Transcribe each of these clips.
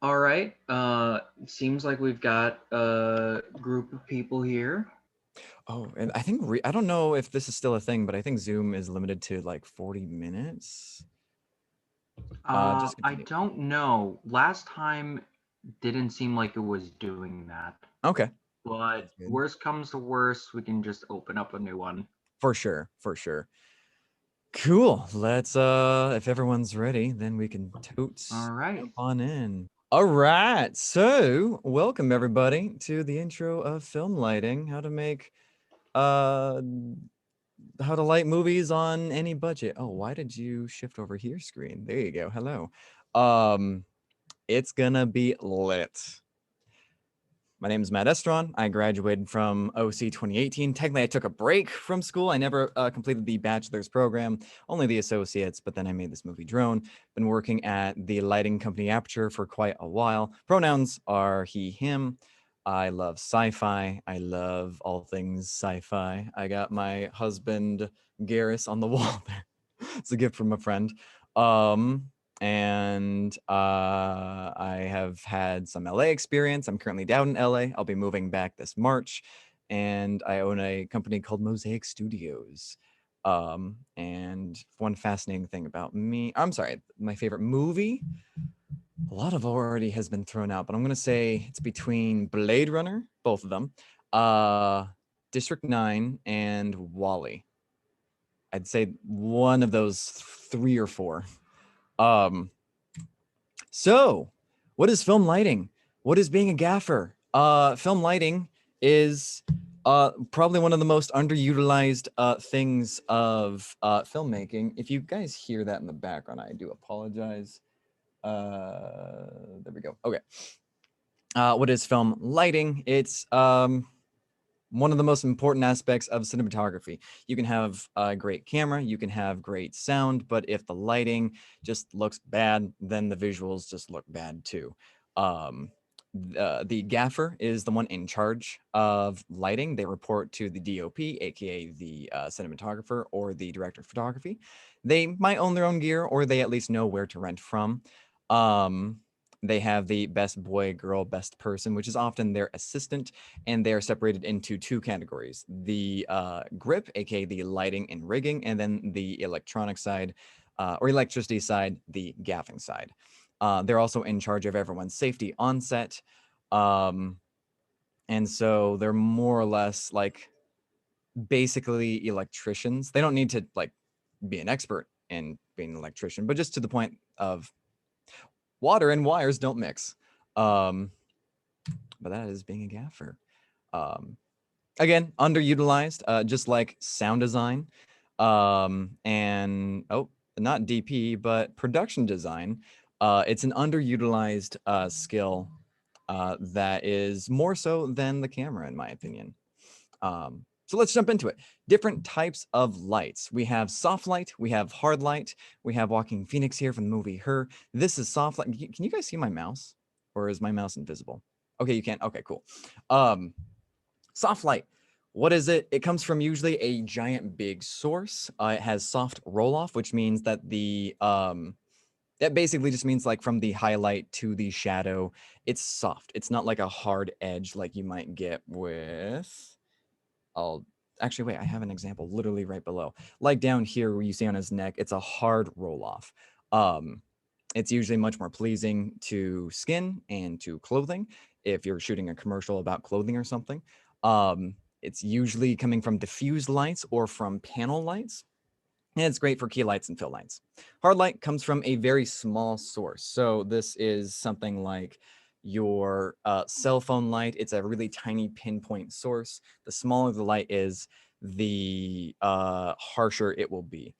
All right. Seems like we've got a group of people here. Oh, and I think I don't know if this is still a thing, but I think Zoom is limited to like 40 minutes. Just I continue. don't know. Last time didn't seem like it was doing that. Okay, But that's good. worst comes to worst, we can just open up a new one. For sure, for sure. Cool. Let's if everyone's ready, then we can totes All right. jump on in. All right. So, welcome everybody to the intro of film lighting, how to make uh how to light movies on any budget. Oh, why did you shift over here screen? There you go. Hello. Um it's gonna be lit. My name is Matt Esteron. I graduated from OC 2018. Technically, I took a break from school. I never completed the bachelor's program, only the associates, but then I made this movie Drone. Been working at the lighting company Aperture for quite a while. Pronouns are he, him. I love sci-fi. I love all things sci-fi. I got my husband Garrus on the wall there. It's a gift from a friend. And I have had some LA experience. I'm currently down in LA. I'll be moving back this March, and I own a company called Mosaic Studios. And one fascinating thing about me, I'm sorry, my favorite movie, a lot of already has been thrown out, but I'm gonna say it's between Blade Runner, both of them, District 9, and Wally. I'd say one of those three or four. Um, So, what is film lighting? What is being a gaffer? Film lighting is probably one of the most underutilized things of filmmaking. If you guys hear that in the background, I do apologize. There we go. Okay. What is film lighting? It's one of the most important aspects of cinematography. You can have a great camera, you can have great sound, but if the lighting just looks bad, then the visuals just look bad too. Um, the gaffer is the one in charge of lighting. They report to the DOP, aka the cinematographer or the director of photography. They might own their own gear, or they at least know where to rent from. Um, they have the best boy, girl, best person, which is often their assistant, and they are separated into two categories: the grip, aka the lighting and rigging, and then the electronic side or electricity side, the gaffing side. They're also in charge of everyone's safety on set. Um, and so they're more or less like basically electricians. They don't need to like be an expert in being an electrician, but just to the point of water and wires don't mix. Um, but that is being a gaffer. Um, Again, underutilized, just like sound design, and not DP, but production design. It's an underutilized skill that is more so than the camera, in my opinion. So let's jump into it. Different types of lights. We have soft light, we have hard light, we have Walking Phoenix here from the movie Her. This is soft light. Can you guys see my mouse? Or is my mouse invisible? Okay, you can. Okay, cool. Um, Soft light. What is it? It comes from usually a giant big source. It has soft roll off, which means that that basically just means like from the highlight to the shadow, it's soft. It's not like a hard edge like you might get with. I'll actually wait. I have an example literally right below. Like down here where you see on his neck, it's a hard roll off. Um, it's usually much more pleasing to skin and to clothing if you're shooting a commercial about clothing or something. It's usually coming from diffused lights or from panel lights, and it's great for key lights and fill lights. Hard light comes from a very small source. So this is something like your cell phone light. It's a really tiny pinpoint source. The smaller the light is, the harsher it will be.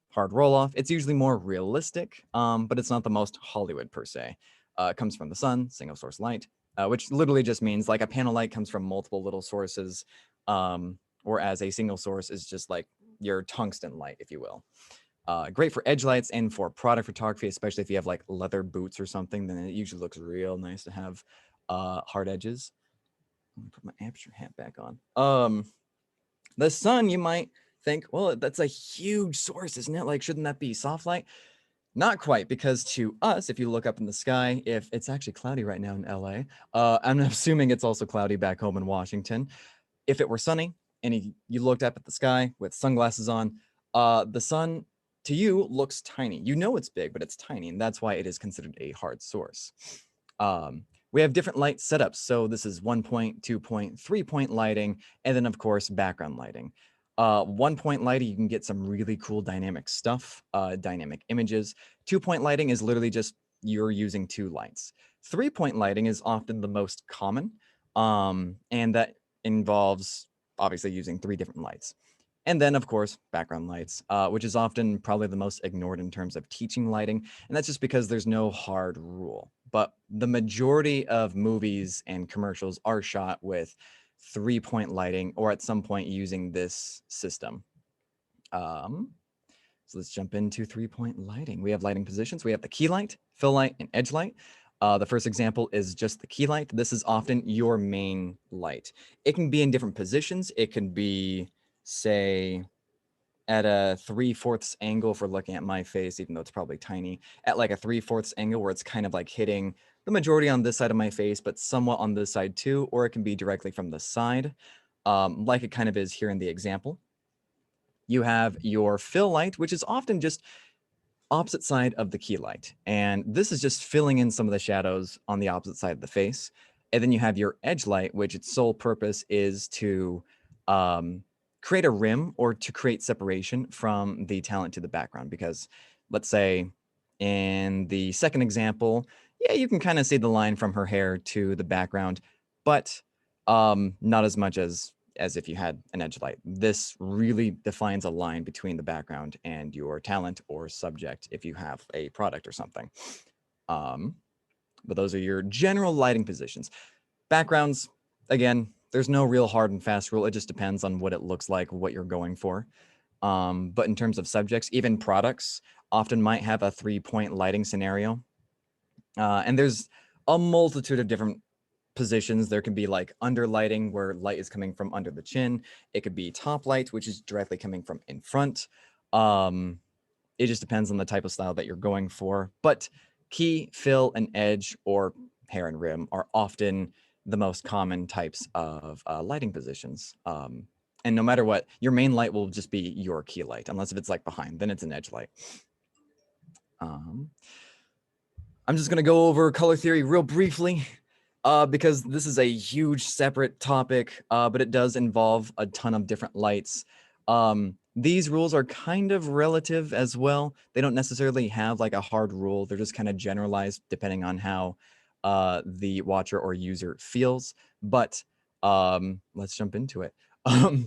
Hard roll off. It's usually more realistic, but it's not the most Hollywood per se. It comes from the sun, single source light, which literally just means like a panel light comes from multiple little sources, whereas a single source is just like your tungsten light, if you will. Great for edge lights and for product photography, especially if you have like leather boots or something, then it usually looks real nice to have hard edges. Let me put my aperture hat back on. The sun, you might think, well, that's a huge source, isn't it? Like, shouldn't that be soft light? Not quite, because to us, if you look up in the sky, if it's actually cloudy right now in LA, I'm assuming it's also cloudy back home in Washington. If it were sunny and you looked up at the sky with sunglasses on, the sun to you looks tiny. You know it's big, but it's tiny, and that's why it is considered a hard source. We have different light setups. So this is 1 point, 2 point, 3 point lighting, and then of course background lighting. 1 point lighting, you can get some really cool dynamic stuff, dynamic images. 2 point lighting is literally just you're using 2 lights. 3 point lighting is often the most common, and that involves obviously using 3 different lights. And then, of course, background lights, which is often probably the most ignored in terms of teaching lighting. And that's just because there's no hard rule. But the majority of movies and commercials are shot with 3 point lighting or at some point using this system. So let's jump into 3 point lighting. We have lighting positions. We have the key light, fill light, and edge light. The first example is just the key light. This is often your main light. It can be in different positions. It can be, say, at a 3/4 angle, if we're looking at my face, even though it's probably tiny, at like a 3/4 angle where it's kind of like hitting the majority on this side of my face, but somewhat on this side too, or it can be directly from the side, like it kind of is here in the example. You have your fill light, which is often just opposite side of the key light. And this is just filling in some of the shadows on the opposite side of the face. And then you have your edge light, which its sole purpose is to create a rim or to create separation from the talent to the background. Because let's say in the second example, yeah, you can kind of see the line from her hair to the background, but not as much as if you had an edge light. This really defines a line between the background and your talent or subject if you have a product or something. But those are your general lighting positions. Backgrounds, again, there's no real hard and fast rule. It just depends on what it looks like, what you're going for. But in terms of subjects, even products often might have a 3 point lighting scenario. And there's a multitude of different positions. There can be like under lighting where light is coming from under the chin. It could be top light, which is directly coming from in front. It just depends on the type of style that you're going for. But key, fill, and edge, or hair and rim, are often the most common types of lighting positions. And no matter what, your main light will just be your key light, unless if it's like behind, then it's an edge light. I'm just gonna go over color theory real briefly. Because this is a huge separate topic, but it does involve a ton of different lights. These rules are kind of relative as well. They don't necessarily have like a hard rule. They're just kind of generalized depending on how the watcher or user feels. But let's jump into it.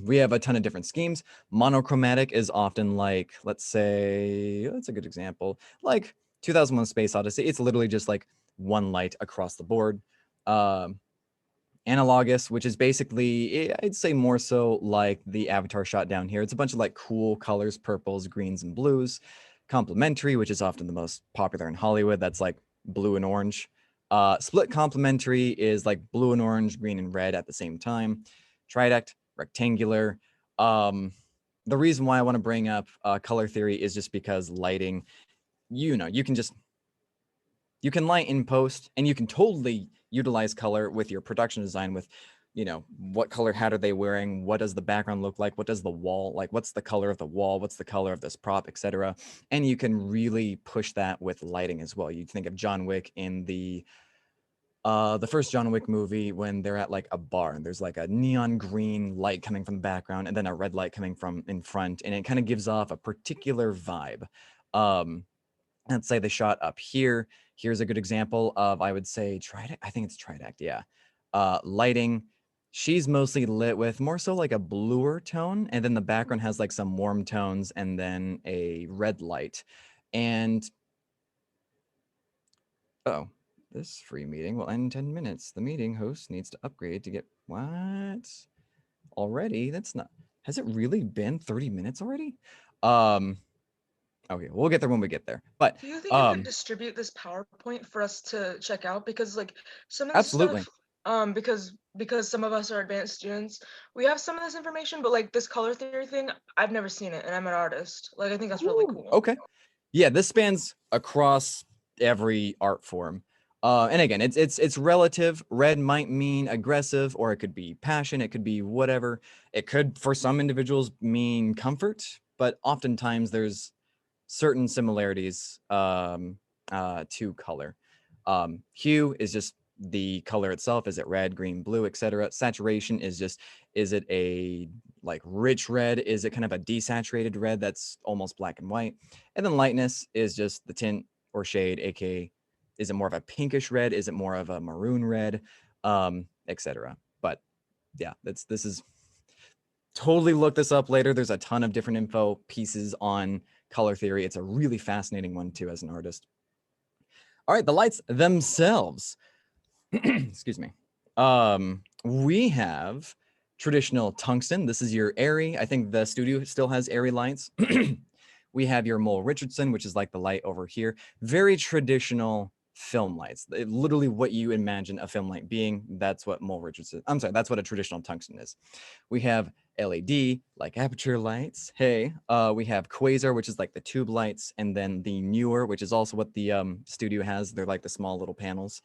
We have a ton of different schemes. Monochromatic is often like, let's say, that's a good example, like 2001 Space Odyssey. It's literally just like one light across the board. Analogous, which is basically, I'd say more so like the Avatar shot down here. It's a bunch of like cool colors, purples, greens, and blues. Complementary, which is often the most popular in Hollywood. That's like blue and orange. Split complementary is like blue and orange, green and red at the same time. Tridect, rectangular. The reason why I want to bring up color theory is just because lighting, you know, you can light in post and you can totally utilize color with your production design with, you know, what color hat are they wearing? What does the background look like? What does the wall, like what's the color of the wall? What's the color of this prop, etc. And you can really push that with lighting as well. You think of John Wick in the first John Wick movie when they're at like a bar and there's like a neon green light coming from the background and then a red light coming from in front, and it kind of gives off a particular vibe. Let's say the shot up here. Here's a good example of, I would say, Tridect. I think it's Tridect, yeah. Lighting. She's mostly lit with more so like a bluer tone, and then the background has like some warm tones and then a red light. And, oh, this free meeting will end in 10 minutes. The meeting host needs to upgrade to get, what? Already? That's not, has it really been 30 minutes already? Okay, we'll get there when we get there. But Do you think you could distribute this PowerPoint for us to check out? Because like some of this absolutely. stuff, because some of us are advanced students, we have some of this information, but like this color theory thing, I've never seen it, and I'm an artist. Like I think that's really Ooh, cool. okay. Yeah, this spans across every art form. And again, it's relative. Red might mean aggressive, or it could be passion. It could be whatever. It could, for some individuals, mean comfort. But oftentimes, there's certain similarities to color. Hue is just the color itself. Is it red, green, blue, etc.? Saturation is just, is it a like rich red? Is it kind of a desaturated red that's almost black and white? And then lightness is just the tint or shade, aka is it more of a pinkish red? Is it more of a maroon red? Etc. But yeah, this is totally look this up later. There's a ton of different info pieces on color theory. It's a really fascinating one too as an artist. All right, the lights themselves. Excuse me. We have traditional tungsten. This is your airy. I think the studio still has airy lights. We have your Mole Richardson, which is like the light over here. Very traditional film lights. Literally what you imagine a film light being. That's what Mole Richardson, I'm sorry, that's what a traditional tungsten is. We have LED, like aperture lights. Hey, we have Quasar, which is like the tube lights, and then the newer, which is also what the studio has. They're like the small little panels.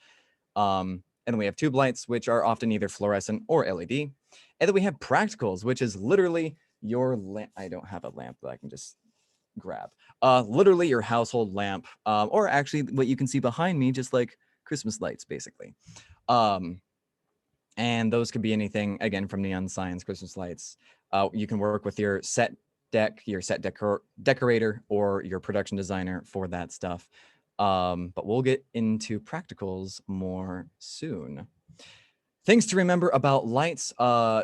And then we have tube lights, which are often either fluorescent or LED. And then we have practicals, which is literally your lamp. I don't have a lamp that I can just grab. Literally your household lamp, or actually what you can see behind me, just like Christmas lights, basically. And those could be anything, again, from neon signs, Christmas lights. You can work with your set deck, your set decorator, or your production designer for that stuff. But we'll get into practicals more soon. Things to remember about lights.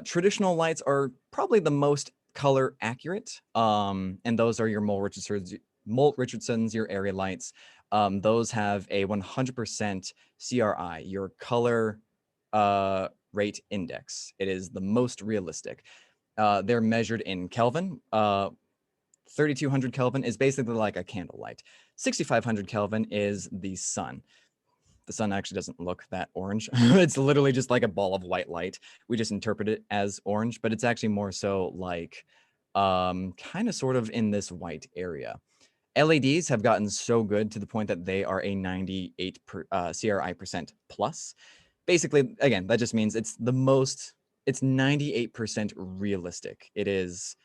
Traditional lights are probably the most color accurate. And those are your Mole Richardsons, your area lights. Those have a 100% CRI, your color rate index. It is the most realistic. They're measured in Kelvin. 3200 Kelvin is basically like a candle light. 6500 Kelvin is the sun. The sun actually doesn't look that orange. It's literally just like a ball of white light. We just interpret it as orange, but it's actually more so like kind of sort of in this white area. LEDs have gotten so good to the point that they are a 98 CRI percent plus. Basically, again, that just means it's 98% realistic. It is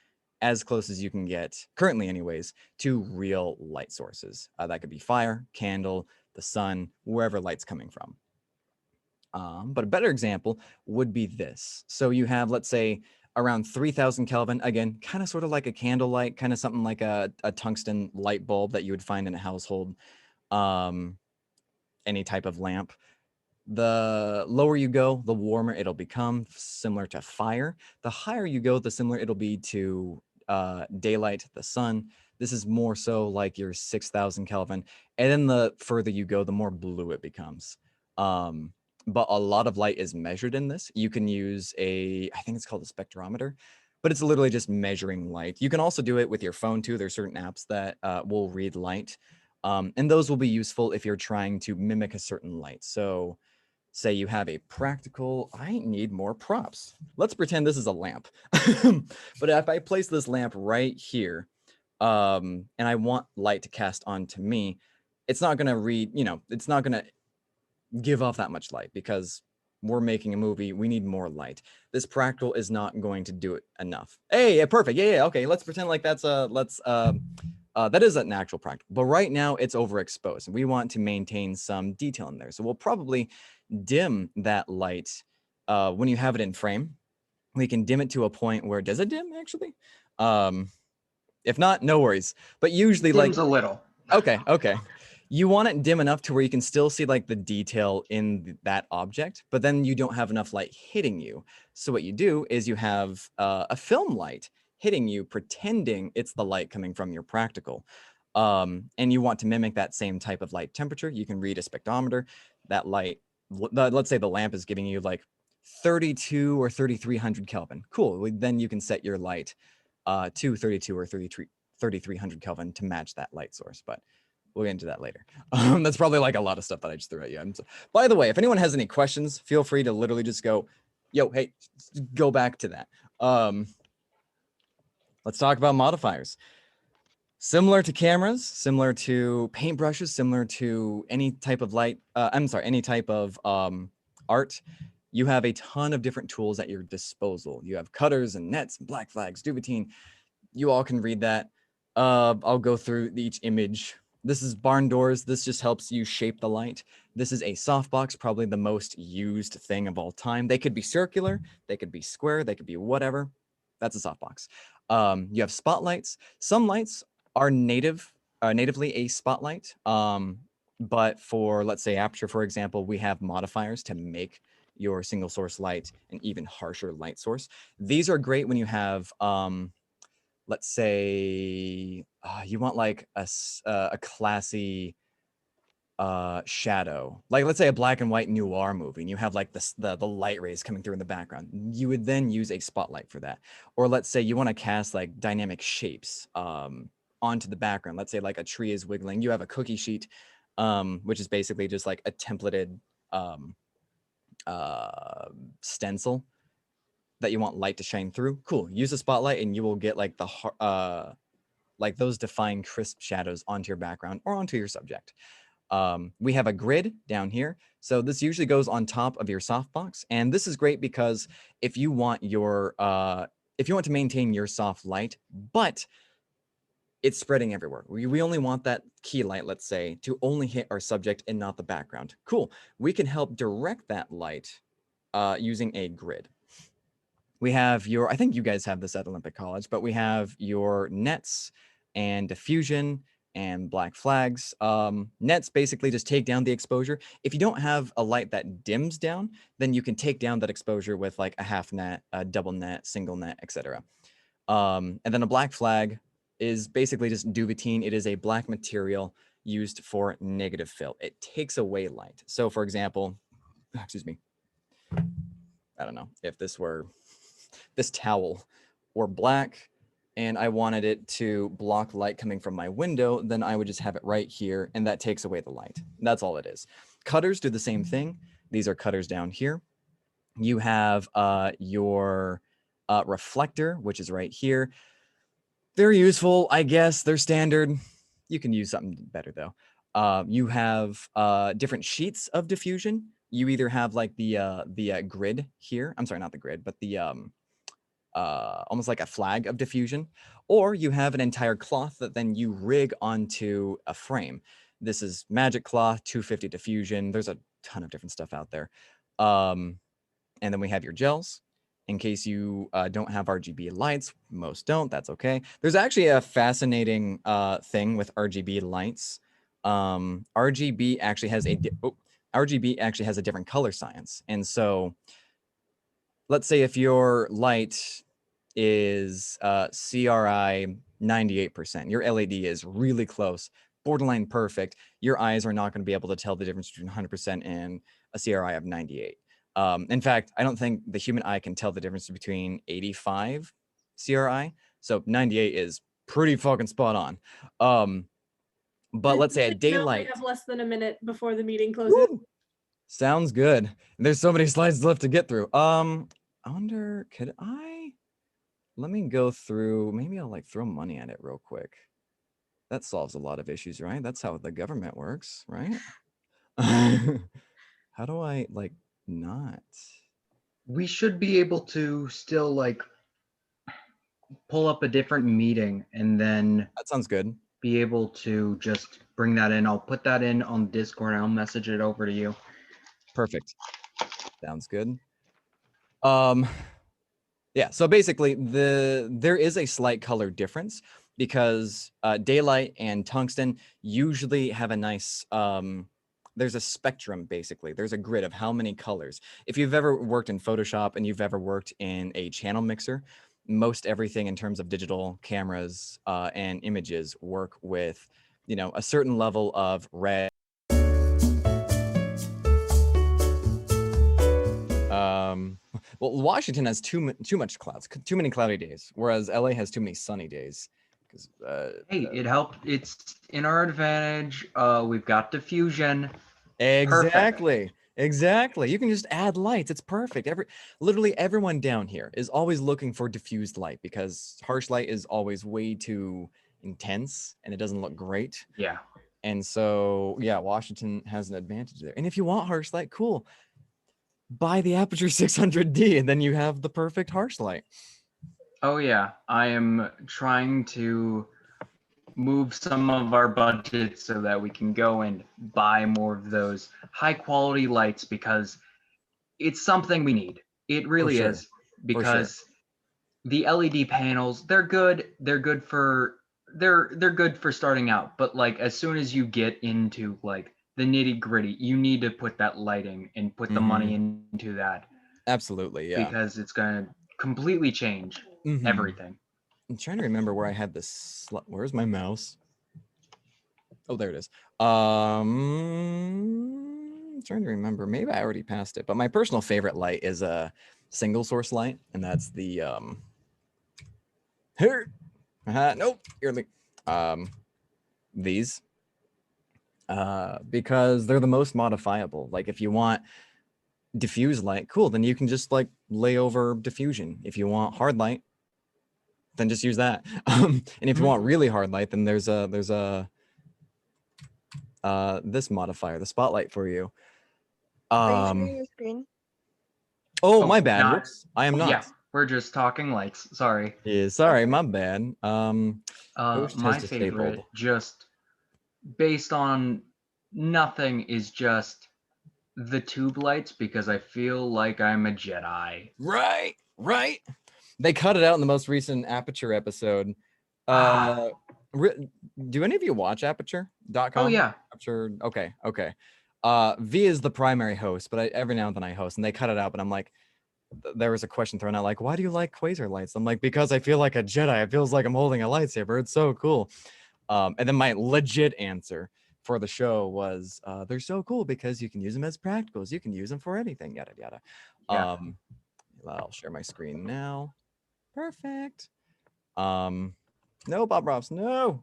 as close as you can get, currently anyways, to real light sources. That could be fire, candle, the sun, wherever light's coming from. But a better example would be this. So you have, let's say, around 3000 Kelvin, again, kind of sort of like a candle light, kind of something like a tungsten light bulb that you would find in a household, any type of lamp. The lower you go, the warmer it'll become, similar to fire. The higher you go, the similar it'll be to daylight, the sun. This is more so like your 6000 Kelvin. And then the further you go, the more blue it becomes. But a lot of light is measured in this. You can use I think it's called a spectrometer, but it's literally just measuring light. You can also do it with your phone too. There's certain apps that will read light. And those will be useful if you're trying to mimic a certain light. So say you have a practical, I need more props. Let's pretend this is a lamp. But if I place this lamp right here, and I want light to cast onto me, it's not going to read, it's not going to give off that much light because we're making a movie. We need more light. This practical is not going to do it enough. Hey, yeah, perfect. Yeah. Okay. Let's pretend like that's that is an actual practical, but right now it's overexposed and we want to maintain some detail in there. So we'll probably dim that light when you have it in frame. We can dim it to a point where, does it dim actually? If not, no worries. But usually Dims a little. Okay. You want it dim enough to where you can still see like the detail in that object, but then you don't have enough light hitting you. So what you do is you have a film light hitting you, pretending it's the light coming from your practical. And you want to mimic that same type of light temperature. You can read a spectrometer. That light, let's say the lamp is giving you like 32 or 3300 Kelvin. Cool. Then you can set your light to 32 or 3300 Kelvin to match that light source. But we'll get into that later. That's probably like a lot of stuff that I just threw at you. By the way, if anyone has any questions, feel free to literally just go, yo, hey, go back to that. Let's talk about modifiers. Similar to cameras, similar to paintbrushes, similar to any type of light, any type of art, you have a ton of different tools at your disposal. You have cutters and nets and black flags, duvetine. You all can read that. I'll go through each image. This is barn doors. This just helps you shape the light. This is a softbox, probably the most used thing of all time. They could be circular, they could be square, they could be whatever. That's a softbox. You have spotlights. Some lights are natively a spotlight. But for, let's say, aperture, for example, we have modifiers to make your single source light an even harsher light source. These are great when you have let's say you want like a classy shadow, like let's say a black and white noir movie, and you have like the light rays coming through in the background. You would then use a spotlight for that. Or let's say you want to cast like dynamic shapes onto the background. Let's say like a tree is wiggling. You have a cookie sheet, which is basically just like a templated stencil that you want light to shine through. Cool. Use a spotlight and you will get like like those defined crisp shadows onto your background or onto your subject. We have a grid down here. So this usually goes on top of your softbox. And this is great because if you want your if you want to maintain your soft light, but it's spreading everywhere. We only want that key light, let's say, to only hit our subject and not the background. Cool. We can help direct that light using a grid. We have I think you guys have this at Olympic College, but we have your nets and diffusion and black flags. Nets basically just take down the exposure. If you don't have a light that dims down, then you can take down that exposure with like a half net, a double net, single net, etc. And then a black flag is basically just duvetine. It is a black material used for negative fill. It takes away light. So for example, excuse me, I don't know if this were this towel or black and I wanted it to block light coming from my window, then I would just have it right here and that takes away the light. That's all it is. Cutters do the same thing. These are cutters down here. You have your reflector, which is right here. They're useful, I guess. They're standard. You can use something better though. You have different sheets of diffusion. You either have like the grid here. I'm sorry, not the grid, but the almost like a flag of diffusion, or you have an entire cloth that then you rig onto a frame. This is magic cloth, 250 diffusion. There's a ton of different stuff out there. And then we have your gels. In case you don't have RGB lights, most don't, that's okay. There's actually a fascinating thing with RGB lights. RGB actually has a different color science. And so let's say if your light is CRI 98%, your LED is really close, borderline perfect, your eyes are not going to be able to tell the difference between 100% and a CRI of 98. In fact, I don't think the human eye can tell the difference between 85 CRI. So 98 is pretty fucking spot on. But let's say at daylight. We have less than a minute before the meeting closes. Woo! Sounds good. There's so many slides left to get through. Let me go through, maybe I'll like throw money at it real quick. That solves a lot of issues, right? That's how the government works, right? How do I like not? We should be able to still like pull up a different meeting and then That sounds good. be able to just bring that in. I'll put that in on Discord and I'll message it over to you. Perfect. Sounds good. Yeah, so basically there is a slight color difference because daylight and tungsten usually have a nice there's a spectrum, basically. There's a grid of how many colors. If you've ever worked in Photoshop and you've ever worked in a channel mixer, most everything in terms of digital cameras and images work with, you know, a certain level of red. Well, Washington has too much clouds, too many cloudy days, whereas LA has too many sunny days. Hey, it helped. It's in our advantage. We've got diffusion. Exactly. Perfect. Exactly. You can just add lights. It's perfect. Literally everyone down here is always looking for diffused light because harsh light is always way too intense and it doesn't look great. Yeah. And so, yeah, Washington has an advantage there. And if you want harsh light, cool. Buy the Aperture 600D and then you have the perfect harsh light. Oh yeah, I am trying to move some of our budgets so that we can go and buy more of those high quality lights because it's something we need. It really sure. is because the LED panels, they're good. They're good for starting out, but like as soon as you get into like the nitty gritty, you need to put that lighting and put the money into that Absolutely, yeah. because it's going to completely change everything. I'm trying to remember where I had this. Where's my mouse? Oh, there it is. I'm trying to remember. Maybe I already passed it, but my personal favorite light is a single source light, and that's the here. Nope. Here, these. Because they're the most modifiable. Like if you want diffuse light, cool, then you can just like lay over diffusion. If you want hard light, then just use that. And if you want really hard light, then there's a this modifier, the spotlight for you. Are you sharing your screen? Oh, my bad. not- Whoops. I am not. Yeah, we're just talking lights. Sorry. Yeah, sorry, my bad. Host My has favorite, disabled. just based on nothing, is just the tube lights because I feel like I'm a Jedi. Right. They cut it out in the most recent Aperture episode. Do any of you watch Aperture.com? Oh yeah. Aperture. Okay. V is the primary host, but every now and then I host, and they cut it out. But I'm like, there was a question thrown out, like, why do you like quasar lights? I'm like, because I feel like a Jedi. It feels like I'm holding a lightsaber. It's so cool. And then my legit answer for the show was, they're so cool because you can use them as practicals. You can use them for anything, yada, yada. Yeah. I'll share my screen now. Perfect. No, Bob Ross, no.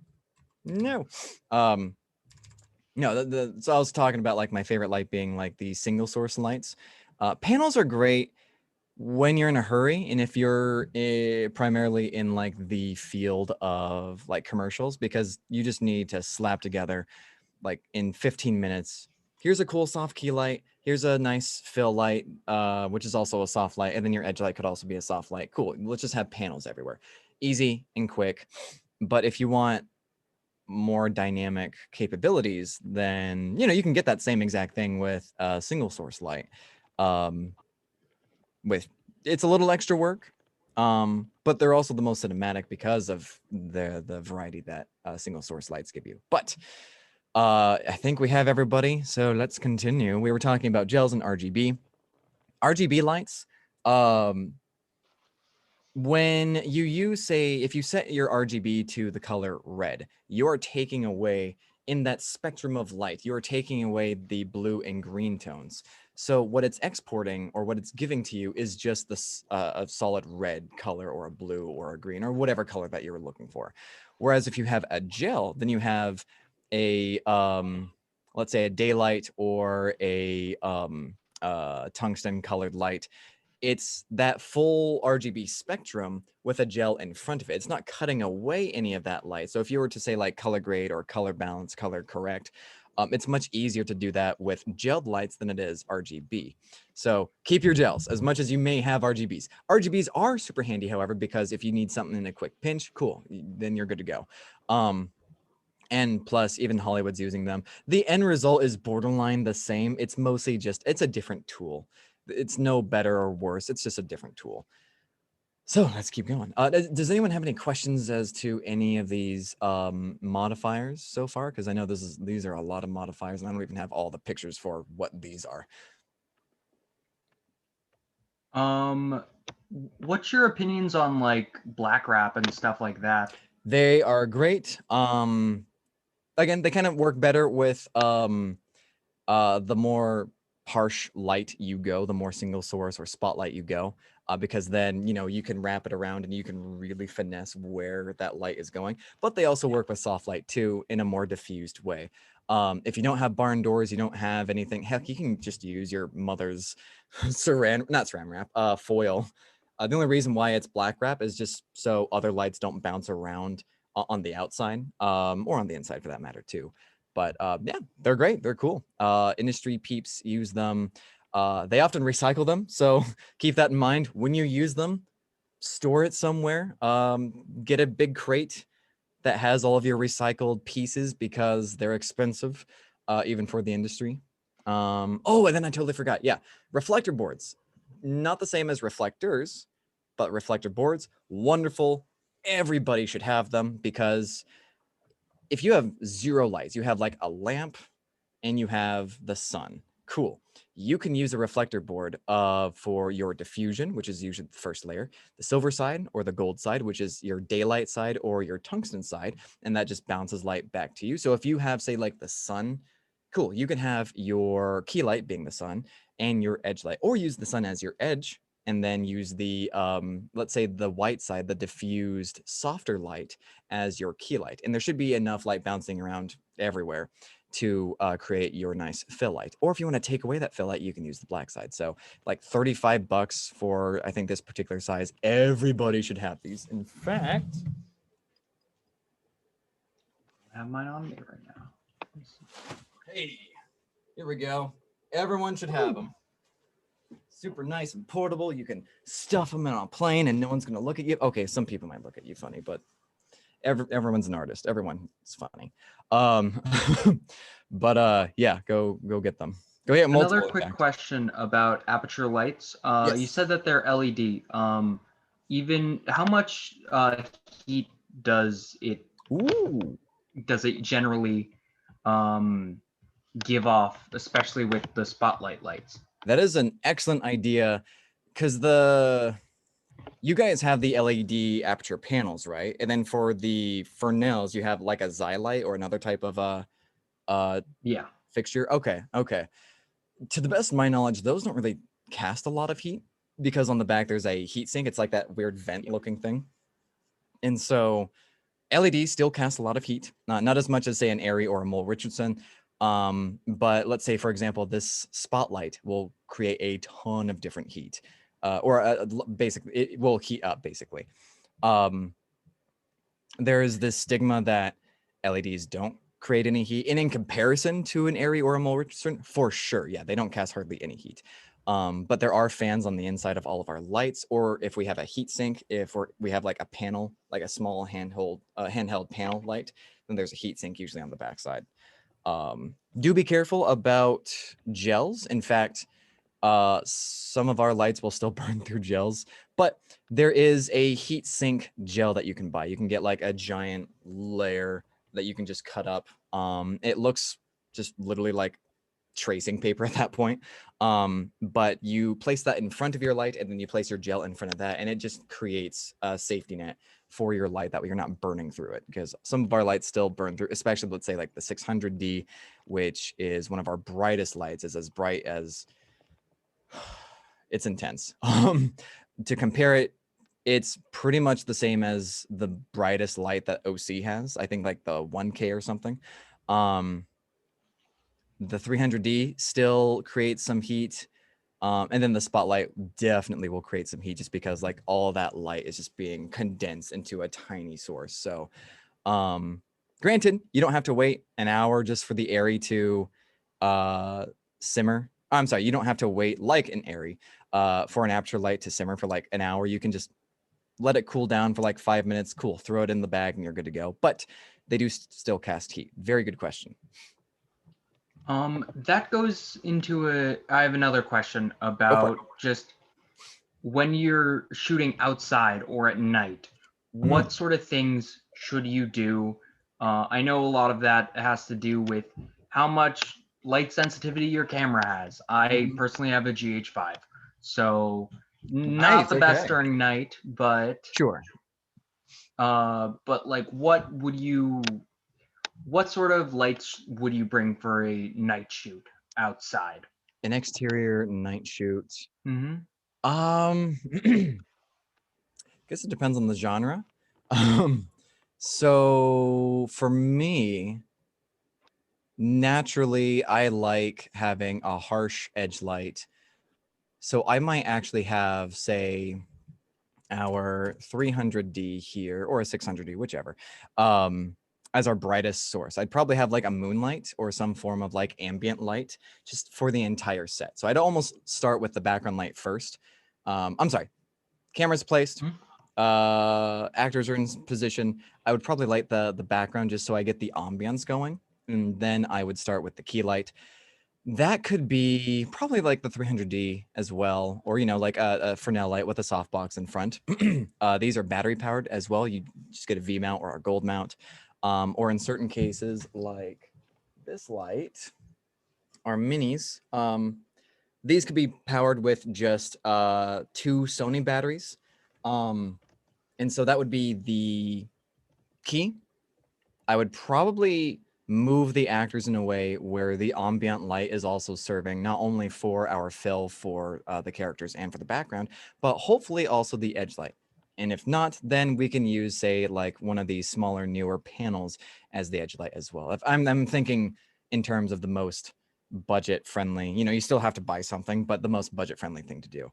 No, so I was talking about like my favorite light being like the single source lights. Panels are great when you're in a hurry and if you're primarily in like the field of like commercials, because you just need to slap together like in 15 minutes. Here's a cool soft key light. Here's a nice fill light, which is also a soft light. And then your edge light could also be a soft light. Cool. Let's just have panels everywhere. Easy and quick. But if you want more dynamic capabilities, then, you can get that same exact thing with a single source light. It's a little extra work, but they're also the most cinematic because of the variety that single source lights give you. But I think we have everybody, so let's continue. We were talking about gels and RGB. RGB lights, when you use, say, if you set your RGB to the color red, you're taking away, in that spectrum of light, you're taking away the blue and green tones. So what it's exporting or what it's giving to you is just this a solid red color or a blue or a green or whatever color that you were looking for. Whereas if you have a gel, then you have a let's say a daylight or a tungsten colored light. It's that full RGB spectrum with a gel in front of it. It's not cutting away any of that light. So if you were to say like color grade or color balance, color correct, it's much easier to do that with gelled lights than it is RGB. So keep your gels as much as you may have RGBs. RGBs are super handy, however, because if you need something in a quick pinch, cool, then you're good to go. And plus, even Hollywood's using them. The end result is borderline the same. It's mostly just, it's a different tool. It's no better or worse. It's just a different tool. So let's keep going. Does anyone have any questions as to any of these modifiers so far? Because I know these are a lot of modifiers, and I don't even have all the pictures for what these are. What's your opinions on like black wrap and stuff like that? They are great. Again, they kind of work better with the more harsh light you go, the more single source or spotlight you go, because then, you can wrap it around and you can really finesse where that light is going. But they also work with soft light too in a more diffused way. If you don't have barn doors, you don't have anything, heck, you can just use your mother's foil. The only reason why it's black wrap is just so other lights don't bounce around on the outside, or on the inside for that matter too. But yeah, they're great. They're cool. Industry peeps use them. They often recycle them, so keep that in mind when you use them. Store it somewhere. Get a big crate that has all of your recycled pieces because they're expensive, even for the industry. Oh, and then I totally forgot. Yeah, reflector boards. Not the same as reflectors, but reflector boards, wonderful. Everybody should have them because if you have zero lights, you have like a lamp and you have the sun. Cool. You can use a reflector board for your diffusion, which is usually the first layer, the silver side or the gold side, which is your daylight side or your tungsten side, and that just bounces light back to you. So if you have, say, like the sun, cool, you can have your key light being the sun and your edge light, or use the sun as your edge and then use the, let's say the white side, the diffused softer light as your key light. And there should be enough light bouncing around everywhere to create your nice fill light. Or if you want to take away that fill light, you can use the black side. So like $35 for, I think, this particular size. Everybody should have these. In fact, I have mine on me right now. hey, here we go. Everyone should have them. Super nice and portable. You can stuff them in a plane and no one's going to look at you. Okay, some people might look at you funny, but everyone's an artist. Everyone's funny. But yeah, go get them. Go get multiple. Another quick question about aperture lights. You Yes. said that they're LED. Even how much heat does it Ooh. generally give off, especially with the spotlight lights? That is an excellent idea, because you guys have the LED aperture panels, right? And then for the Fresnels, you have like a Xylite or another type of Yeah. fixture. Okay. To the best of my knowledge, those don't really cast a lot of heat because on the back there's a heat sink. It's like that weird vent looking thing. And so LEDs still cast a lot of heat, not as much as say an Airy or a Mole Richardson. But let's say, for example, this spotlight will create a ton of different heat, basically it will heat up basically. There is this stigma that LEDs don't create any heat, and in comparison to an Airy or a Mole Richardson, for sure, yeah, they don't cast hardly any heat. But there are fans on the inside of all of our lights, or if we have a heat sink, if we have like a panel, like a small handheld panel light, then there's a heat sink usually on the backside. Do be careful about gels. In fact, some of our lights will still burn through gels, but there is a heat sink gel that you can buy. You can get like a giant layer that you can just cut up. It looks just literally like tracing paper at that point. But you place that in front of your light and then you place your gel in front of that, and it just creates a safety net for your light that way you're not burning through it, because some of our lights still burn through, especially let's say like the 600D, which is one of our brightest lights, is as bright as it's intense. To compare it, it's pretty much the same as the brightest light that OC has. I think like the 1K or something. The 300D still creates some heat. And then the spotlight definitely will create some heat just because like all that light is just being condensed into a tiny source. So granted, you don't have to wait an hour just for the Airy to simmer. I'm sorry, you don't have to wait like an Airy for an aperture light to simmer for like an hour. You can just let it cool down for like 5 minutes. Cool, throw it in the bag and you're good to go. But they do still cast heat. Very good question. That goes into I have another question about just when you're shooting outside or at night, what sort of things should you do? I know a lot of that has to do with how much light sensitivity your camera has. I personally have a GH5, so not the best during night, but sure. But like, what sort of lights would you bring for a night shoot outside? An exterior night shoot. Mm-hmm. Guess it depends on the genre. So for me, naturally, I like having a harsh edge light. So I might actually have, say, our 300D here, or a 600D, whichever, as our brightest source. I'd probably have like a moonlight or some form of like ambient light just for the entire set. So I'd almost start with the background light first. I'm sorry, camera's placed. Actors are in position. I would probably light the background just so I get the ambience going. And then I would start with the key light. That could be probably like the 300D as well, or, you know, like a Fresnel light with a softbox in front. These are battery powered as well. You just get a V mount or a gold mount. Or in certain cases, like this light, our minis, these could be powered with just 2 Sony batteries. And so that would be the key. I would probably move the actors in a way where the ambient light is also serving not only for our fill for the characters and for the background, but hopefully also the edge light. And if not, then we can use, say, like one of these smaller, newer panels as the edge light as well. If I'm thinking in terms of the most budget friendly, you know, you still have to buy something, but the most budget friendly thing to do.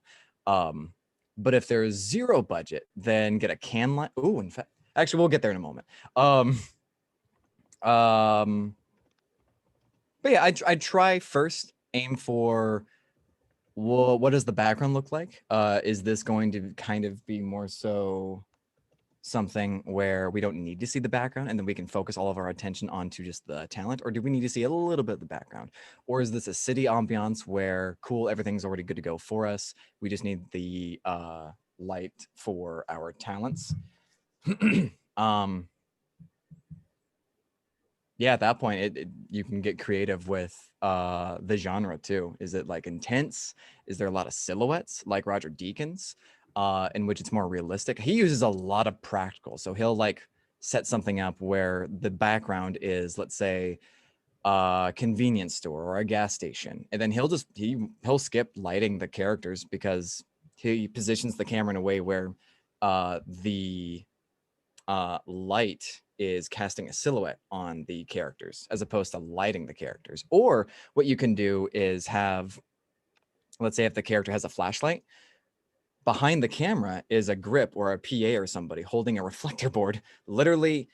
But if there's zero budget, then get a can light. Ooh, in fact, actually, we'll get there in a moment. But yeah, I try first, aim for, well, what does the background look like? Is this going to kind of be more so something where we don't need to see the background and then we can focus all of our attention onto just the talent? Or do we need to see a little bit of the background? Or is this a city ambiance where, cool, everything's already good to go for us? We just need the light for our talents. Yeah, at that point, you can get creative with the genre too. Is it like intense? Is there a lot of silhouettes like Roger Deakins, in which it's more realistic? He uses a lot of practical. So he'll like set something up where the background is, let's say, a convenience store or a gas station. And then he'll skip lighting the characters because he positions the camera in a way where the light is casting a silhouette on the characters as opposed to lighting the characters. Or what you can do is have, let's say if the character has a flashlight, behind the camera is a grip or a PA or somebody holding a reflector board, literally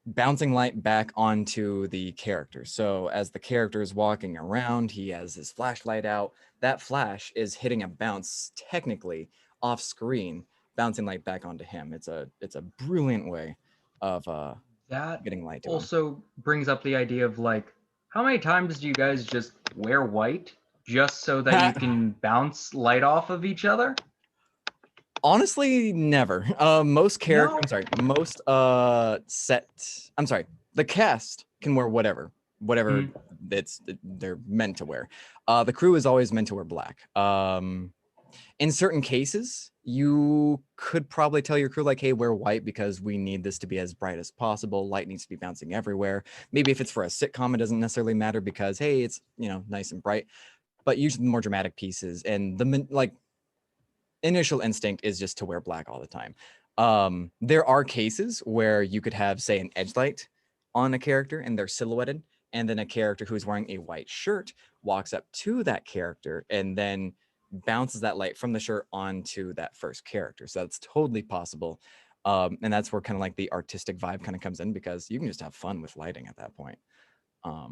bouncing light back onto the character. So as the character is walking around, he has his flashlight out. That flash is hitting a bounce technically off screen, bouncing light back onto him. It's a brilliant way of That getting light to him. also brings up the idea of like, how many times do you guys just wear white just so that you can bounce light off of each other? Honestly, never. Most characters, No? I'm sorry, most the cast can wear whatever they're meant to wear. The crew is always meant to wear black. In certain cases, you could probably tell your crew like, hey, wear white because we need this to be as bright as possible. Light needs to be bouncing everywhere. Maybe if it's for a sitcom, it doesn't necessarily matter because, hey, it's, you know, nice and bright. But usually the more dramatic pieces and the like initial instinct is just to wear black all the time. There are cases where you could have, say, an edge light on a character and they're silhouetted, and then a character who's wearing a white shirt walks up to that character and then bounces that light from the shirt onto that first character. So that's totally possible. And that's where kind of like the artistic vibe kind of comes in because you can just have fun with lighting at that point. But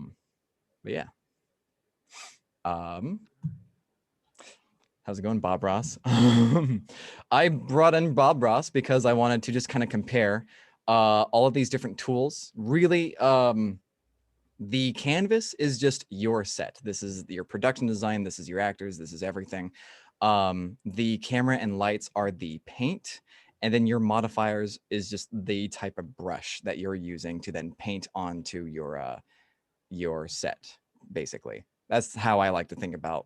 yeah. How's it going, Bob Ross? I brought in Bob Ross because I wanted to just kind of compare all of these different tools. Really, the canvas is just your set. This is your production design. This is your actors. This is everything. The camera and lights are the paint. And then your modifiers is just the type of brush that you're using to then paint onto your set, basically. That's how I like to think about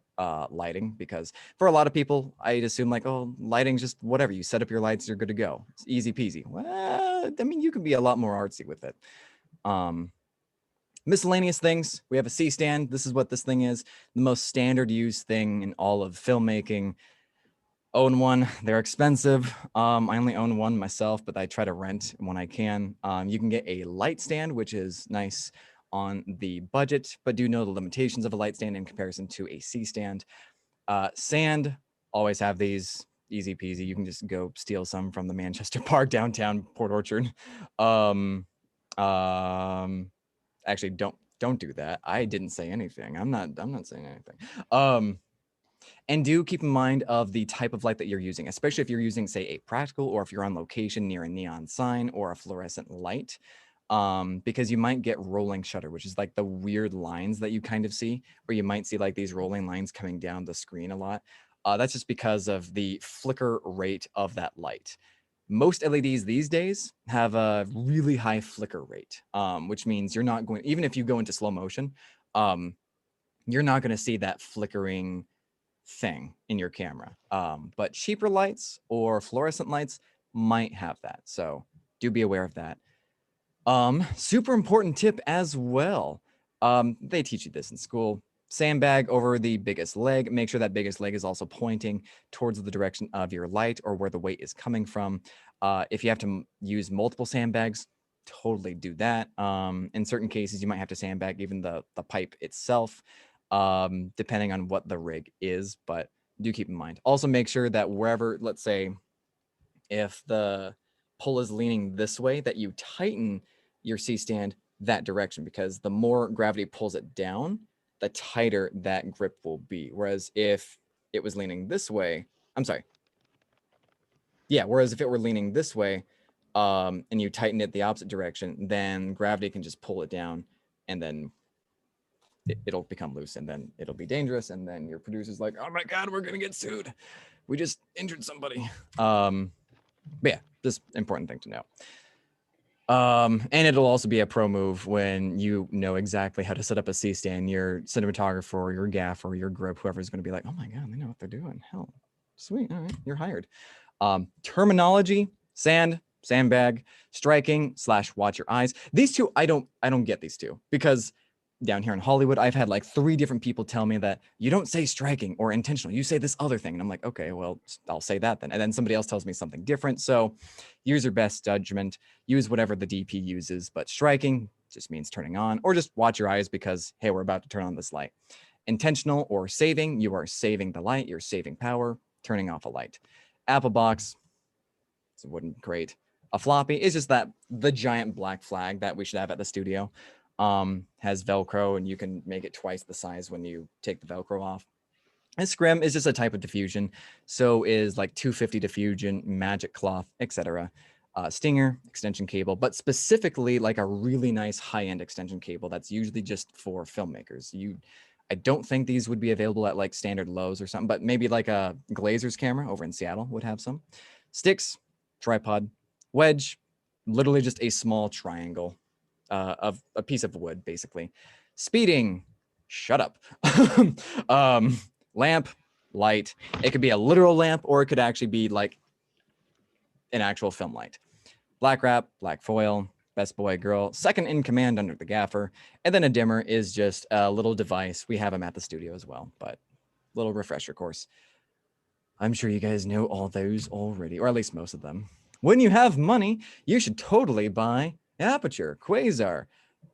lighting, because for a lot of people, I'd assume like, oh, lighting's just whatever. You set up your lights, you're good to go. It's easy peasy. Well, I mean, you can be a lot more artsy with it. Miscellaneous things. We have a C-stand. This is what this thing is. The most standard used thing in all of filmmaking. Own one. They're expensive. I only own one myself, but I try to rent when I can. You can get a light stand, which is nice on the budget, but do know the limitations of a light stand in comparison to a C-stand. Sand, always have these. easy peasy. You can just go steal some from the Manchester Park downtown Port Orchard. Actually, don't do that. I didn't say anything. I'm not saying anything. And do keep in mind of the type of light that you're using, especially if you're using, say, a practical, or if you're on location near a neon sign or a fluorescent light, because you might get rolling shutter, which is like the weird lines that you kind of see, where you might see like these rolling lines coming down the screen a lot. That's just because of the flicker rate of that light. Most LEDs these days have a really high flicker rate, which means you're not going, even if you go into slow motion, you're not going to see that flickering thing in your camera. But cheaper lights or fluorescent lights might have that. So do be aware of that. Super important tip as well. They teach you this in school. Sandbag over the biggest leg. Make sure that biggest leg is also pointing towards the direction of your light or where the weight is coming from. If you have to use multiple sandbags, totally do that. In certain cases, you might have to sandbag even the pipe itself, depending on what the rig is, but do keep in mind. Also make sure that wherever, let's say, if the pull is leaning this way, that you tighten your C-stand that direction, because the more gravity pulls it down, the tighter that grip will be. Whereas if it was leaning this way, I'm sorry. Yeah, whereas if it were leaning this way, and you tighten it the opposite direction, then gravity can just pull it down, and then it'll become loose, and then it'll be dangerous, and then your producer's like, oh my God, we're gonna get sued. We just injured somebody. But yeah, just important thing to know. And it'll also be a pro move when you know exactly how to set up a C-stand. Your cinematographer or your gaffer or your grip, whoever's going to be like, oh my God, they know what they're doing. Hell, sweet. All right, you're hired. Terminology, sandbag, striking / watch your eyes. These two, I don't get these two, because down here in Hollywood, I've had like 3 different people tell me that you don't say striking or intentional, you say this other thing. And I'm like, okay, well, I'll say that then. And then somebody else tells me something different. So use your best judgment, use whatever the DP uses, but striking just means turning on, or just watch your eyes because, hey, we're about to turn on this light. Intentional or saving, you are saving the light, you're saving power, turning off a light. Apple box, it's a wooden crate. A floppy is just that the giant black flag that we should have at the studio. Has Velcro, and you can make it twice the size when you take the Velcro off. And scrim is just a type of diffusion. So is like 250 diffusion, magic cloth, etc. Stinger, extension cable, but specifically like a really nice high-end extension cable that's usually just for filmmakers. I don't think these would be available at like standard Lowe's or something, but maybe like a Glazer's camera over in Seattle would have some. Sticks, tripod, wedge, literally just a small triangle of a piece of wood, basically. Speeding, shut up. Lamp, light. It could be a literal lamp, or it could actually be like an actual film light. Black wrap, black foil, best boy, girl, second in command under the gaffer. And then a dimmer is just a little device. We have them at the studio as well, but little refresher course. I'm sure you guys know all those already, or at least most of them. When you have money, you should totally buy Aperture, Quasar.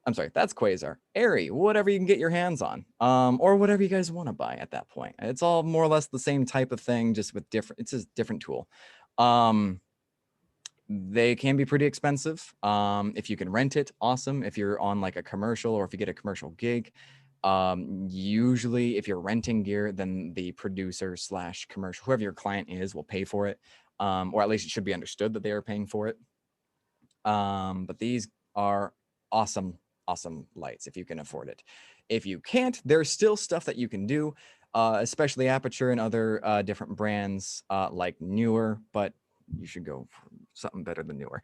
I'm sorry, that's Quasar, Airy, whatever you can get your hands on, or whatever you guys want to buy at that point. It's all more or less the same type of thing, just with different, it's a different tool. They can be pretty expensive. If you can rent it, awesome. If you're on like a commercial, or if you get a commercial gig, usually if you're renting gear, then the producer / commercial, whoever your client is, will pay for it. Or at least it should be understood that they are paying for it. But these are awesome lights if you can afford it. If you can't, there's still stuff that you can do, especially Aperture and other different brands like Newer, but you should go for something better than Newer.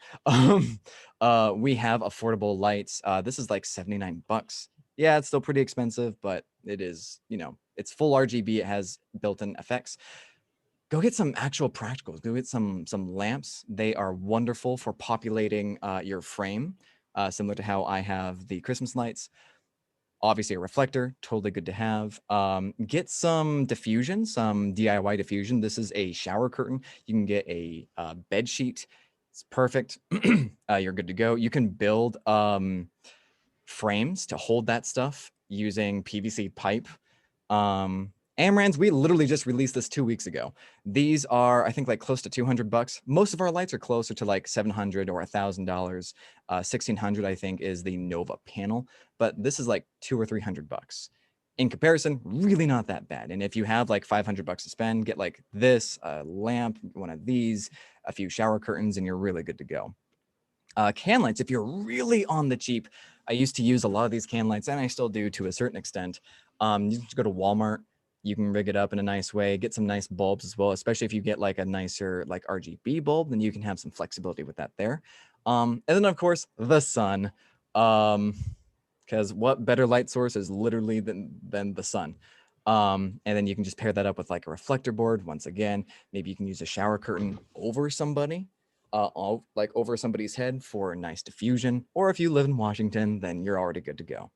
We have affordable lights. This is like $79. Yeah, it's still pretty expensive, but it is, it's full RGB. It has built-in effects. Go get some actual practicals. Go get some lamps. They are wonderful for populating your frame, similar to how I have the Christmas lights. Obviously a reflector, totally good to have. Get some diffusion, some DIY diffusion. This is a shower curtain. You can get a bed sheet. It's perfect. You're good to go. You can build frames to hold that stuff using PVC pipe. Amrans, we literally just released this 2 weeks ago. These are, I think, like close to $200. Most of our lights are closer to like $700 or $1,000. $1,600, I think, is the Nova panel, but this is like $200 or $300. In comparison, really not that bad. And if you have like $500 to spend, get like this, a lamp, one of these, a few shower curtains, and you're really good to go. Can lights, if you're really on the cheap, I used to use a lot of these can lights, and I still do to a certain extent. You just go to Walmart, you can rig it up in a nice way, get some nice bulbs as well, especially if you get like a nicer like RGB bulb, then you can have some flexibility with that there. And then of course, the sun, because what better light source is literally than the sun. And then you can just pair that up with like a reflector board. Once again, maybe you can use a shower curtain over somebody, like over somebody's head for nice diffusion. Or if you live in Washington, then you're already good to go.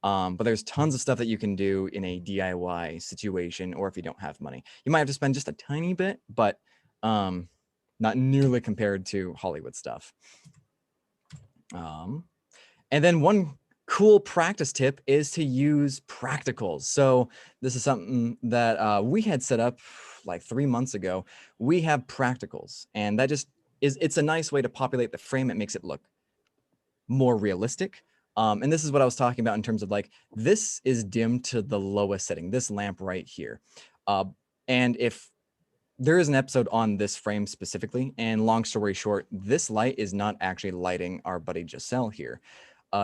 But there's tons of stuff that you can do in a DIY situation, or if you don't have money. You might have to spend just a tiny bit, but not nearly compared to Hollywood stuff. And then one cool practice tip is to use practicals. So this is something that we had set up like 3 months ago. We have practicals, and that just it's a nice way to populate the frame. It makes it look more realistic. And this is what I was talking about in terms of like, this is dimmed to the lowest setting, this lamp right here. And if there is an episode on this frame specifically, and long story short, this light is not actually lighting our buddy Giselle here.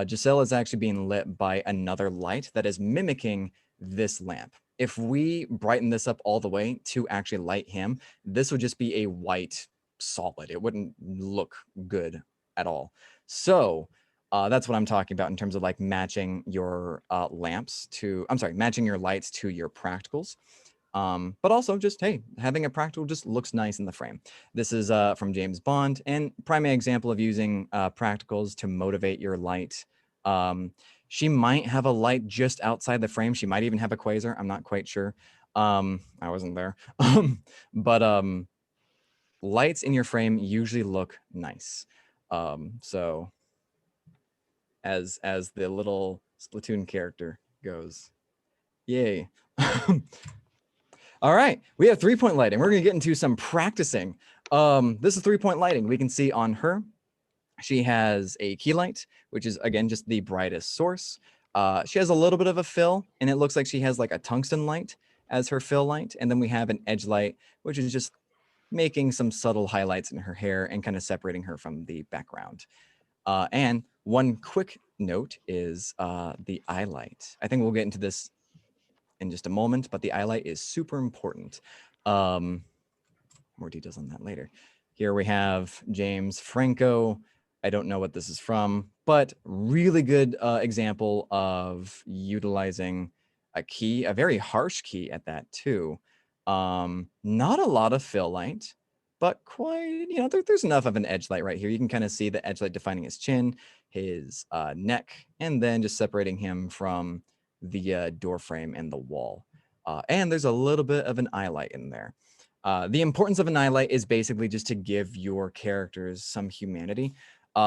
Giselle is actually being lit by another light that is mimicking this lamp. If we brighten this up all the way to actually light him, this would just be a white solid. It wouldn't look good at all. So that's what I'm talking about in terms of like matching your matching your lights to your practicals. But also just, hey, having a practical just looks nice in the frame. This is from James Bond, and primary example of using practicals to motivate your light. She might have a light just outside the frame. She might even have a quasar. I'm not quite sure. I wasn't there. But lights in your frame usually look nice. So as the little Splatoon character goes, yay. All right, we have 3-point lighting. We're gonna get into some practicing. This is 3-point lighting. We can see on her, she has a key light, which is again, just the brightest source. She has a little bit of a fill, and it looks like she has like a tungsten light as her fill light. And then we have an edge light, which is just making some subtle highlights in her hair and kind of separating her from the background. And one quick note is the eye light. I think we'll get into this in just a moment, but the eye light is super important. More details on that later. Here we have James Franco. I don't know what this is from, but really good example of utilizing a key, a very harsh key at that too. Not a lot of fill light, but quite, there's enough of an edge light right here. You can kind of see the edge light defining his chin, his neck, and then just separating him from the door frame and the wall. And there's a little bit of an eye light in there. The importance of an eye light is basically just to give your characters some humanity.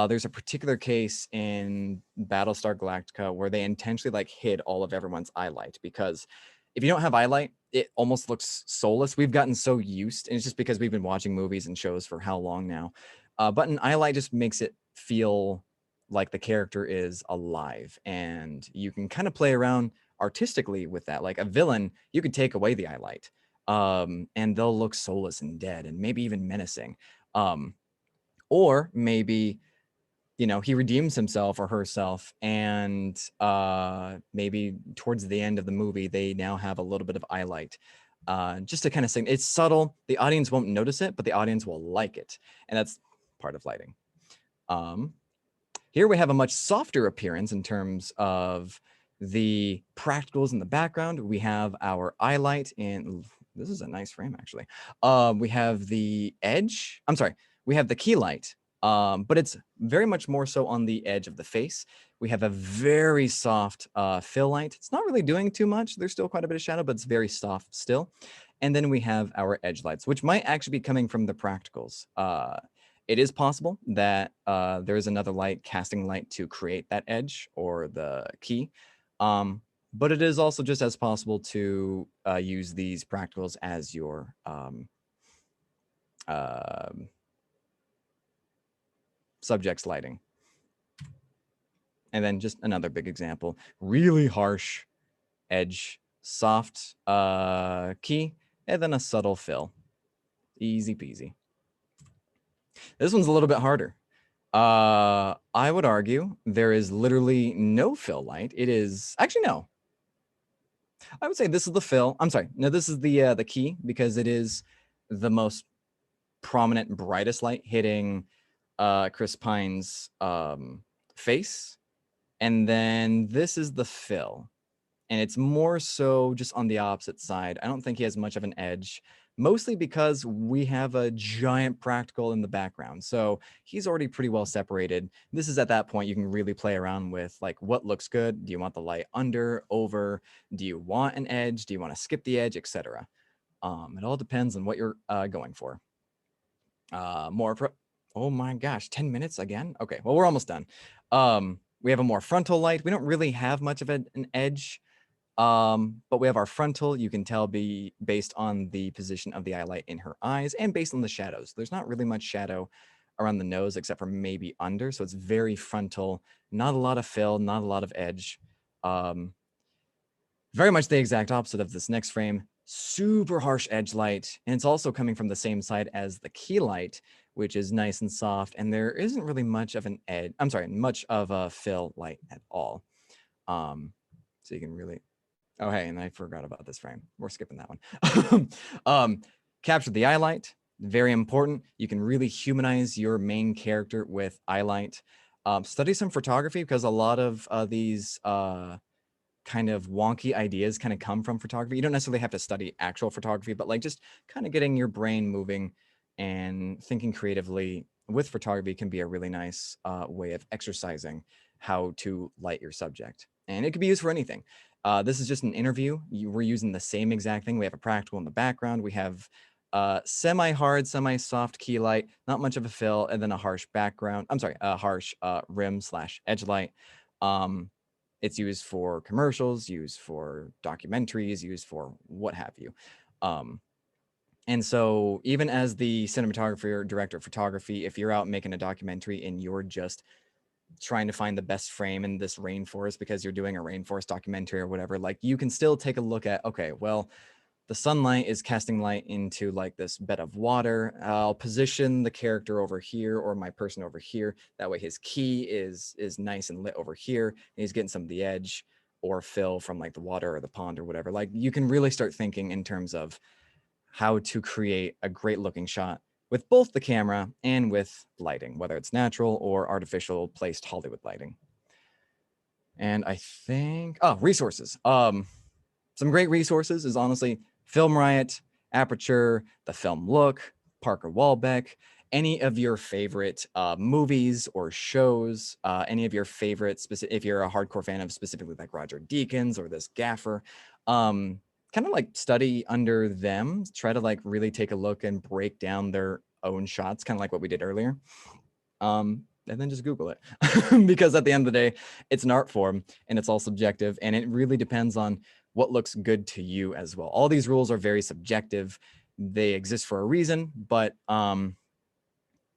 There's a particular case in Battlestar Galactica where they intentionally like hid all of everyone's eye light, because if you don't have eye light, it almost looks soulless. We've gotten so used, and it's just because we've been watching movies and shows for how long now. But an eye light just makes it feel like the character is alive, and you can kind of play around artistically with that. Like a villain, you could take away the eye light, and they'll look soulless and dead and maybe even menacing. Or maybe, he redeems himself or herself, and maybe towards the end of the movie, they now have a little bit of eye light. Just to kind of say, it's subtle. The audience won't notice it, but the audience will like it. And that's part of lighting. Here we have a much softer appearance in terms of the practicals in the background. We have our eye light, and this is a nice frame, actually. We have the edge. We have the key light, but it's very much more so on the edge of the face. We have a very soft fill light. It's not really doing too much. There's still quite a bit of shadow, but it's very soft still. And then we have our edge lights, which might actually be coming from the practicals. It is possible that there is another light, casting light, to create that edge or the key. but it is also just as possible to use these practicals as your subject's lighting. And then just another big example, really harsh edge, soft key, and then a subtle fill. Easy peasy. This one's a little bit harder. I would argue there is literally no fill light. It is actually no. I would say this is the fill. I'm sorry. No, this is the key because it is the most prominent, brightest light hitting Chris Pine's face, and then this is the fill, and it's more so just on the opposite side. I don't think he has much of an edge. Mostly because we have a giant practical in the background. So he's already pretty well separated. This is at that point you can really play around with like what looks good. Do you want the light under, over? Do you want an edge? Do you want to skip the edge, etc.? It all depends on what you're going for. Oh my gosh, 10 minutes again? Okay, well, we're almost done. We have a more frontal light. We don't really have much of an edge. But we have our frontal. You can tell based on the position of the eye light in her eyes and based on the shadows. There's not really much shadow around the nose except for maybe under. So it's very frontal, not a lot of fill, not a lot of edge. Very much the exact opposite of this next frame. Super harsh edge light. And it's also coming from the same side as the key light, which is nice and soft. And there isn't really much of an edge. I'm sorry, much of a fill light at all. So you can really... Oh, hey, and I forgot about this frame. We're skipping that one. Capture the eye light, very important. You can really humanize your main character with eye light. Study some photography because a lot of these kind of wonky ideas kind of come from photography. You don't necessarily have to study actual photography, but like just kind of getting your brain moving and thinking creatively with photography can be a really nice way of exercising how to light your subject. And it could be used for anything. This is just an interview. We're using the same exact thing. We have a practical in the background. We have semi-hard, semi-soft key light, not much of a fill, and then a harsh background. I'm sorry, a harsh rim/edge light. It's used for commercials, used for documentaries, used for what have you. And so even as the cinematographer or director of photography, if you're out making a documentary and you're just trying to find the best frame in this rainforest because you're doing a rainforest documentary or whatever, like you can still take a look at, okay, well, the sunlight is casting light into like this bed of water. I'll position the character over here or my person over here. That way his key is nice and lit over here. And he's getting some of the edge or fill from like the water or the pond or whatever. Like you can really start thinking in terms of how to create a great looking shot with both the camera and with lighting, whether it's natural or artificial placed Hollywood lighting. And I think, resources. Some great resources is honestly Film Riot, Aperture, The Film Look, Parker Walbeck, any of your favorite movies or shows, any of your favorite, if you're a hardcore fan of specifically like Roger Deakins or this gaffer, kind of like study under them, try to like really take a look and break down their own shots, kind of like what we did earlier. And then just Google it because at the end of the day, it's an art form and it's all subjective and it really depends on what looks good to you as well. All these rules are very subjective. They exist for a reason, but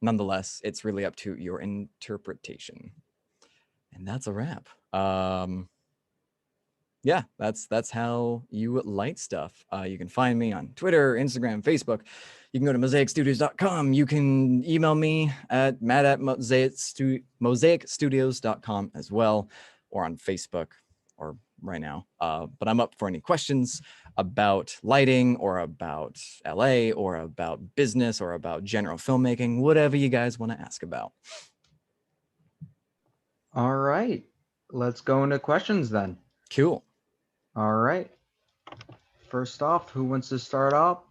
nonetheless, it's really up to your interpretation. And that's a wrap. Yeah, that's how you light stuff. You can find me on Twitter, Instagram, Facebook. You can go to mosaicstudios.com. You can email me at matt@mosaicstudios.com as well, or on Facebook, or right now. But I'm up for any questions about lighting or about LA or about business or about general filmmaking, whatever you guys want to ask about. All right, let's go into questions then. Cool. All right. First off, who wants to start off?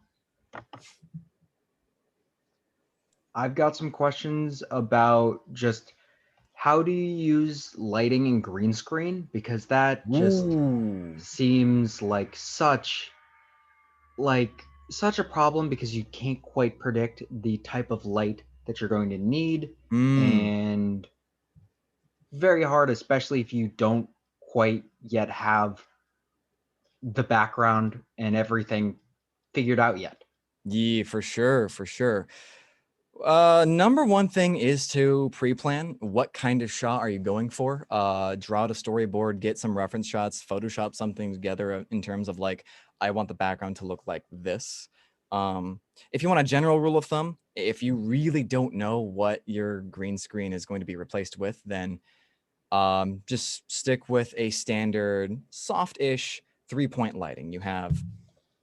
I've got some questions about just how do you use lighting and green screen? Because that just seems like such a problem because you can't quite predict the type of light that you're going to need and very hard, especially if you don't quite yet have the background and everything figured out yet. Yeah, for sure, for sure. Number one thing is to pre-plan what kind of shot are you going for. Draw out a storyboard, get some reference shots, Photoshop something together in terms of like, I want the background to look like this. If you want a general rule of thumb, if you really don't know what your green screen is going to be replaced with, then just stick with a standard soft-ish 3-point lighting. You have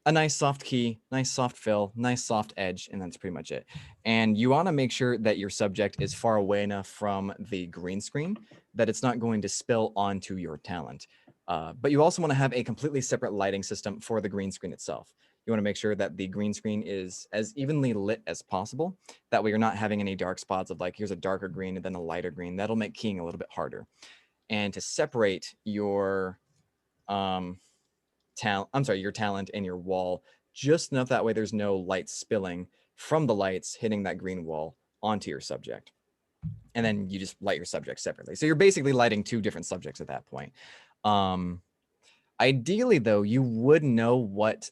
a nice soft key, nice soft fill, nice soft edge, and that's pretty much it. And you want to make sure that your subject is far away enough from the green screen that it's not going to spill onto your talent. But you also want to have a completely separate lighting system for the green screen itself. You want to make sure that the green screen is as evenly lit as possible. That way you're not having any dark spots of like, here's a darker green and then a lighter green. That'll make keying a little bit harder. And to separate your your talent and your wall just enough that way there's no light spilling from the lights hitting that green wall onto your subject. And then you just light your subject separately. So you're basically lighting two different subjects at that point. Ideally though, you would know what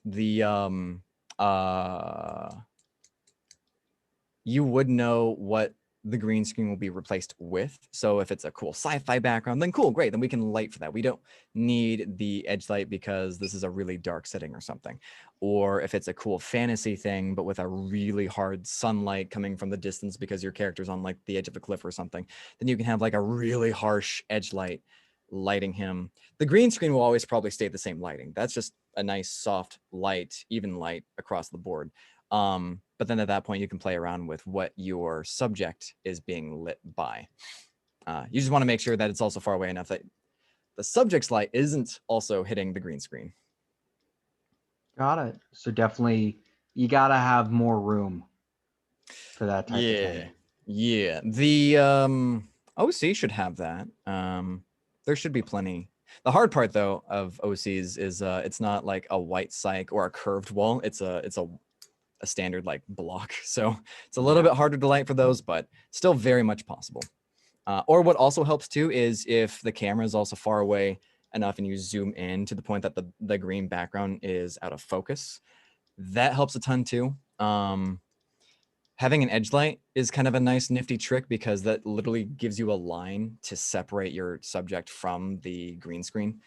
the green screen will be replaced with. So if it's a cool sci-fi background, then cool, great. Then we can light for that. We don't need the edge light because this is a really dark setting or something. Or if it's a cool fantasy thing, but with a really hard sunlight coming from the distance because your character's on like the edge of a cliff or something, then you can have like a really harsh edge light lighting him. The green screen will always probably stay the same lighting. That's just a nice soft light, even light across the board. But then at that point, you can play around with what your subject is being lit by. You just want to make sure that it's also far away enough that the subject's light isn't also hitting the green screen. Got it. So definitely, you gotta have more room for that type of thing. Yeah. The OC should have that. There should be plenty. The hard part though of OCs is it's not like a white cyc or a curved wall. It's a standard like block. So it's a little bit harder to light for those, but still very much possible. Or what also helps too is if the camera is also far away enough and you zoom in to the point that the green background is out of focus, that helps a ton too. Having an edge light is kind of a nice nifty trick because that literally gives you a line to separate your subject from the green screen.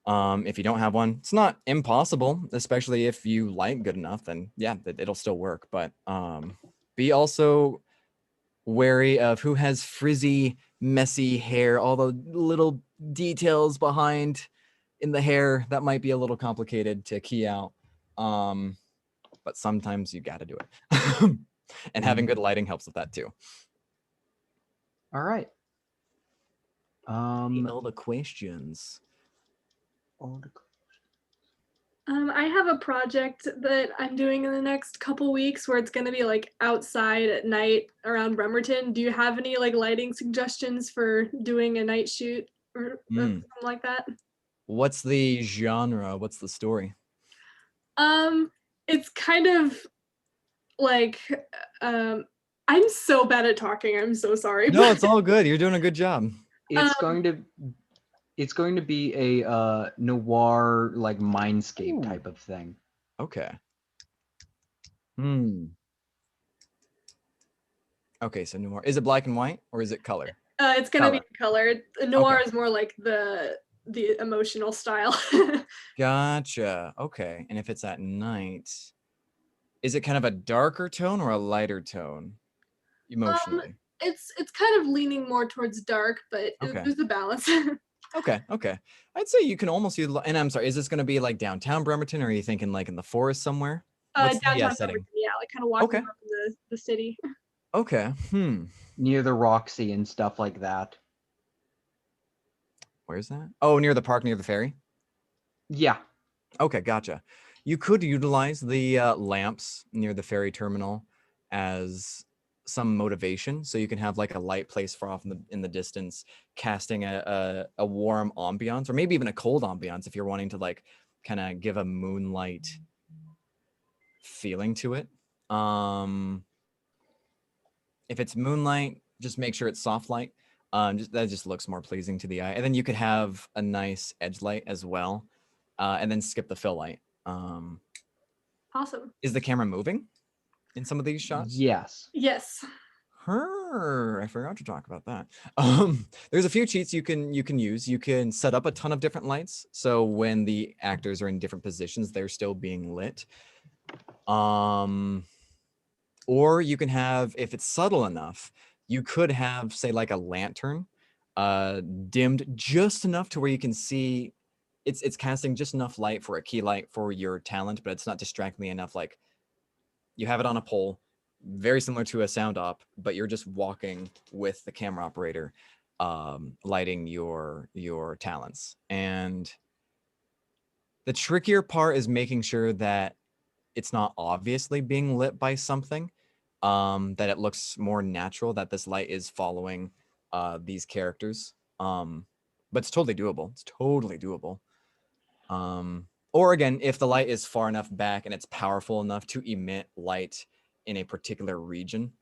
If you don't have one, it's not impossible, especially if you light good enough, then yeah, it'll still work. But be also wary of who has frizzy, messy hair, all the little details behind in the hair that might be a little complicated to key out. But sometimes you got to do it. And having good lighting helps with that too. All right. All the questions. I have a project that I'm doing in the next couple weeks where it's going to be like outside at night around Bremerton. Do you have any like lighting suggestions for doing a night shoot or something like that? What's the genre? What's the story? It's kind of like I'm so bad at talking. I'm so sorry. No, it's all good. You're doing a good job. It's going to be a noir like mindscape type of thing. Okay. Okay, so noir. Is it black and white or is it color? It's gonna be color. Noir is more like the emotional style. Gotcha. Okay. And if it's at night, is it kind of a darker tone or a lighter tone emotionally? It's kind of leaning more towards dark, but there's a balance. Okay. I'd say you can almost use, and I'm sorry, is this going to be like downtown Bremerton or are you thinking like in the forest somewhere? Downtown Bremerton, yeah, like kind of walking up in the city. Okay. Near the Roxy and stuff like that. Where's that? Oh, near the park, near the ferry? Yeah. Okay, gotcha. You could utilize the lamps near the ferry terminal as some motivation, so you can have like a light placed far off in the distance, casting a warm ambiance, or maybe even a cold ambiance if you're wanting to like kind of give a moonlight feeling to it. If it's moonlight, just make sure it's soft light. That just looks more pleasing to the eye. And then you could have a nice edge light as well. and then skip the fill light. Awesome. Is the camera moving in some of these shots? Yes. Yes. I forgot to talk about that. There's a few cheats you can use. You can set up a ton of different lights, so when the actors are in different positions, they're still being lit. Or you can have, if it's subtle enough, you could have, say, like a lantern dimmed just enough to where you can see it's casting just enough light for a key light for your talent, but it's not distracting enough. Like you have it on a pole, very similar to a sound op, but you're just walking with the camera operator, lighting your talents. And the trickier part is making sure that it's not obviously being lit by something, that it looks more natural, that this light is following these characters. But it's totally doable. It's totally doable. Or again, if the light is far enough back and it's powerful enough to emit light in a particular region,